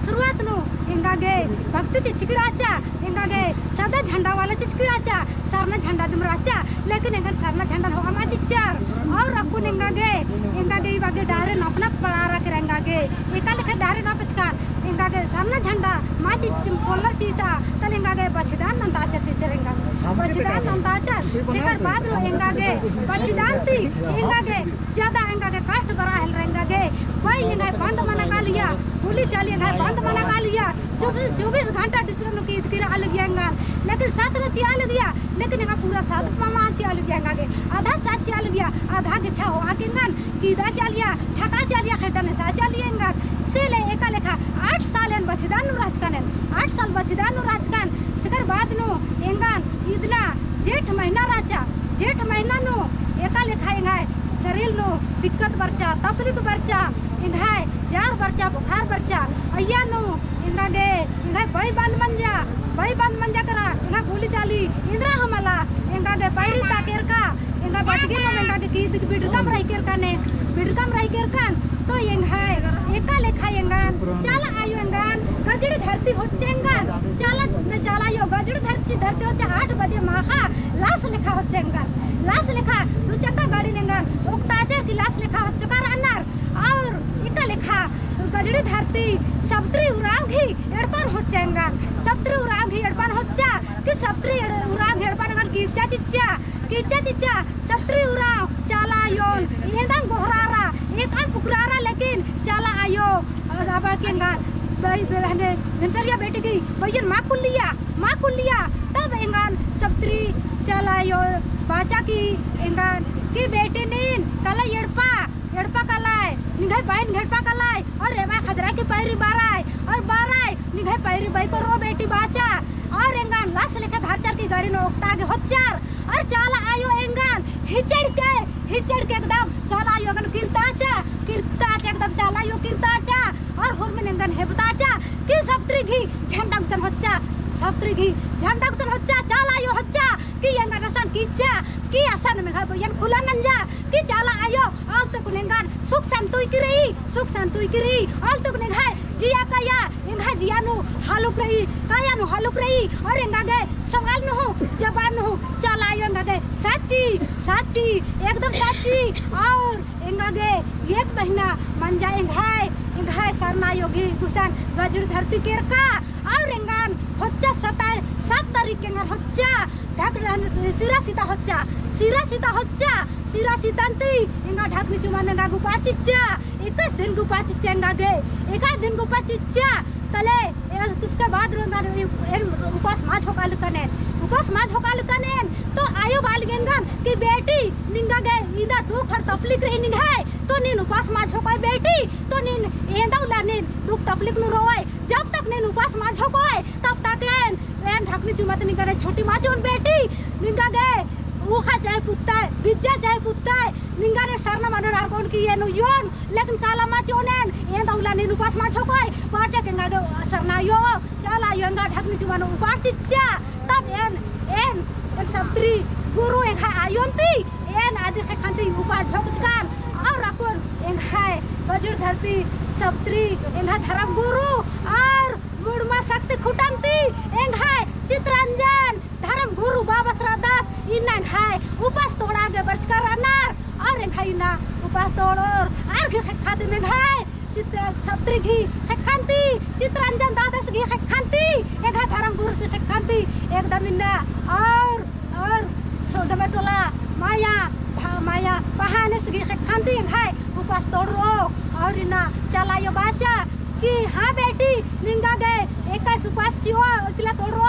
शुरुआत नो इंगागे भक्ति चिचकिराचा इंगागे सदा झंडा वाला चिचकिराचा सरना झंडा दुमराचा लेकिन इंगा सरना झंडा होगा माचिचार और रखु इंगागे इवागे डारे नपना पड़ा रख रेंगागे एकाल के डारे ना पचकान इंगागे सरना झंडा माची कोल्ला चीता तल इंगागे बचदान नंदाचर चिचरेंगा बचदान नंदाचर सिकर बाद रो इंगागे बचदान ती इंगागे ज्यादा इंगागे कास्ट बरा हल रेंगागे भाई इंगा बंद मना का लिया पुली चली इंगा बंद मना का लिया 24 घंटा डिसरन की किरा अलग गयांगा लेकिन सात रो चिया लग गया लेकिन इंगा पूरा सात मामा चिया लग गयांगा आधा सात चिया लग गया आधा के छा हो आकेंगन कीदा चलिया ठका चलिया खेटने सा चलिएंगा सेले एका लेखा 8 साल एन बचदान नु राजकान 8 साल बचदान नु राजकान सकर बाद नु एंगान इदला जेठ महीना राचा जेठ महीना नु एका लेखा एंगाय शरीर नु दिक्कत बरचा तकलीफ बरचा एंगाय जार बरचा बुखार बरचा अय्या नु इंगागे इंगाय बाई बंद मन जा करा इंगा बोली चाली इंद्रा हमला इंगागे पैरी ताकेरका इंगा बटगे नो इंगागे की बिडकम राई केरकान तो एंगाय एका लेखा एंगान चाला आयो एंगान गजड़ी धरती होचेंगान चाला यो गजड़ी धरती होचे 8 बजे माखा लाश लेखा होचेंगान लाश लेखा दु चक्का गाड़ी नेंगान ओक्ताचे की लाश लेखा होचकार अन्नार और एका लेखा गजड़ी धरती सप्तरी उरांगी एडपान होचेंगान सप्तरी उरांगी एडपान होच्चा कि सप्तरी उरांगी एडपान अगर कीचा चिच्चा सप्तरी उरांग चाला योन एंदां गोहरारा एकान पुकरारा लेकिन चाला आयो आबा केंगान भाई बहने घनसरिया बेटी की भैया माँ कुलिया तब एंगान सप्तरी चला यो बाचा की एंगान की बेटी नीन कला एड़पा कलाय निघाई पाइन घेड़पा कलाय और रेवा खजरा की पैरी बाराय निघाई पैरी बाई को रो बेटी बाचा और एंगान लाश लेके धारचार की गाड़ी नो उक्ता के होचार और चाला आयो एंगान हिचड़ के एकदम चाला आयो एंगान कीर्ताचा एकदम चाला आयो कीर्ताचा और हुरमन एंगान हेबताचा की सप्तरी घी झंडा गुसन होच्चा चाला आयो होच्चा की एंगान असन कीचा की असन में घर यन खुला नंजा की चाला आयो और तो कुनेंगान सुख संतुई की रही और तो कुनेंगाय जिया काया एंगा जिया नु हालुक रही और एंगा गए सवाल न हो जवान न हो चाला आयो एंगा गए साची एकदम साची और एंगा गए 1 महीना मन जाए एंगाय सरना योगी गुसान गजड़ धरती केरका और एंगान होच्चा 7 तारीख के एंगान होच्चा ढक सिरा सीता होच्चा सिरा सीतांती एंगा ढकनी चुमान एंगा गुपा चिच्चा 21 दिन गुपा चिच्चा एंगा गए 21 दिन गुपा चिच्चा तले इसके बाद उपास माछ होकाल कनेन तो आयो बाल गेंगन की बेटी निंगा गए इदा दुख हर तकलीफ रही निंगाय तो नीन उपास माछ होकाय बेटी तो नीन एंदाउला नीन दुख तकलीफ नु रोय जब तक नीन उपास माछ होकाय तब तक एन ढकनी चुमत निंगा रे छोटी माछोन बेटी निंगा गए उखा चाहे पुत्ताय बिज्जा चाहे पुत्ताय निंगा रे सरना मानो राकोन की एनु योन लेकिन काला माचोनेन एंदाउला नीन उपास माछ होकाय बाचा केंगा गए सरना यो चाला योंगा ढकनी चुमानो उपास चिच्चा तब एन सप्तरी गुरु एखा आयोंती एन आदि खांती उपास झोकचकान और रकोन एंगाय गजड़ धरती सप्तरी एंगा धर्म गुरु और मुड़मा शक्ति खुटंती एंगाय चित्रंजन धर्म गुरु बाबा श्रदास इन्ना एंगाय उपास तोड़ा के बचकर अनार और एंगाय ना उपास तोड़ोर आर घे खाते में एंगाय सप्तरी घी खांती चित्रंजन दादस घी खांती एंगा धर्म गुरु से खांती एकदम इन्ना और सोडमे टोला माया बहाने से खांती एंगाय उपास तोड़ो और इना चलायो बाचा कि हाँ बेटी निंगा गए 21 उपास सिवा अकेला तोड़ो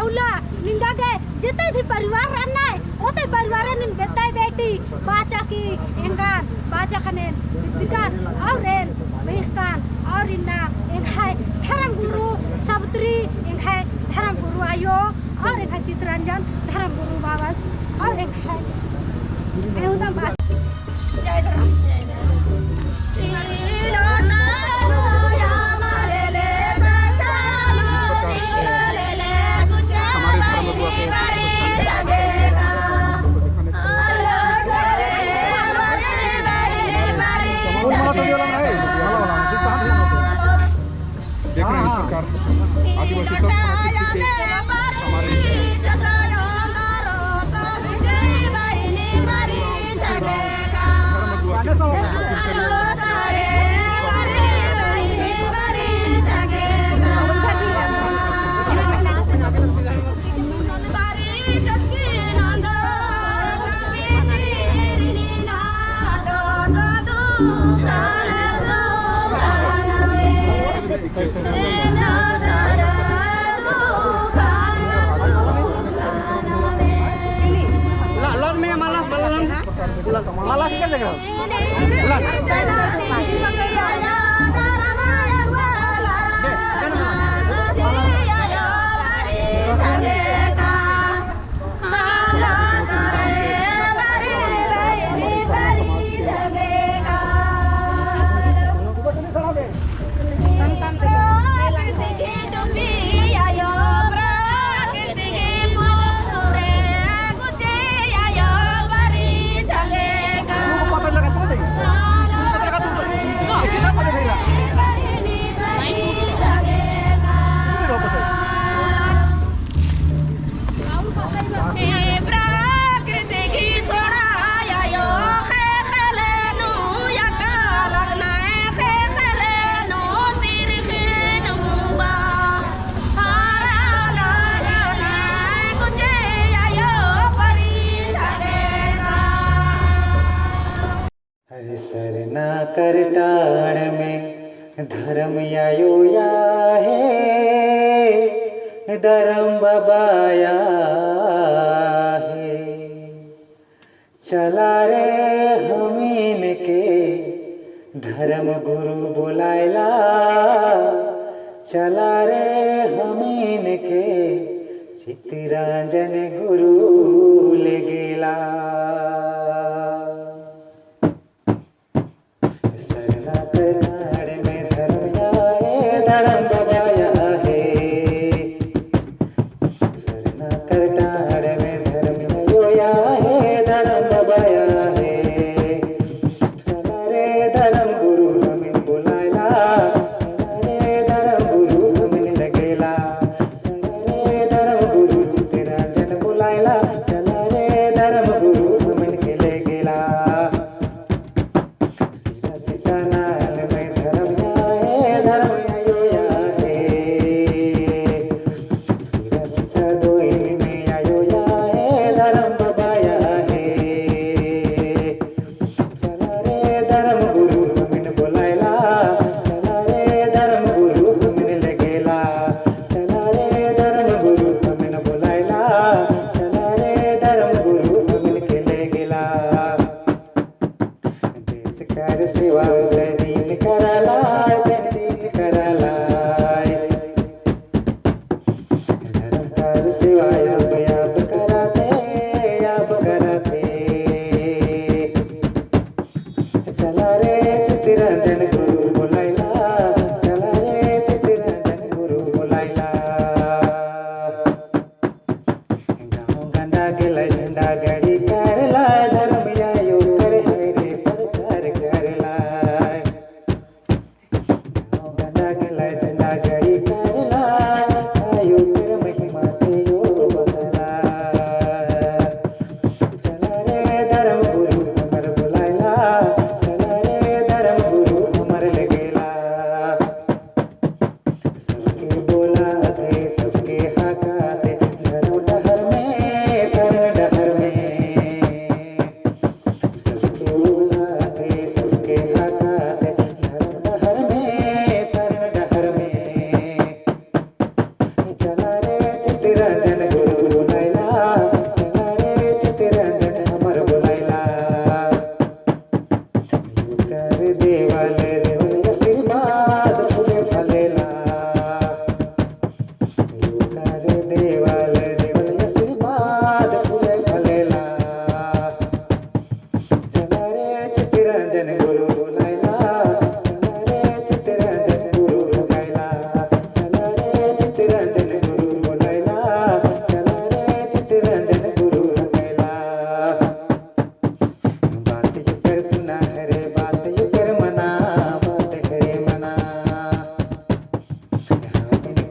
औला निंगा गए जितने भी परिवार रहना है ओते परिवार निन बेताई बेटी बाचा की एंगान बाचा खने दिकान और रेन मेहकान और इन्ना एंगाय धर्म गुरु सप्तरी एंगाय धर्म गुरु आयो और एंगाय चित्रंजन धर्म गुरु बाबास और एंगाय एकदम जय धर्म देख रहे हैं इस प्रकार आदिवासी सब हमारे malah kan lagi हरे सरना कर टाण में धर्म आयो या है धर्म बबाया है चला रे हमीन के धर्म गुरु बुलायला चला रे हमीन के चित्तरंजन गुरु ले गेला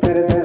धर धर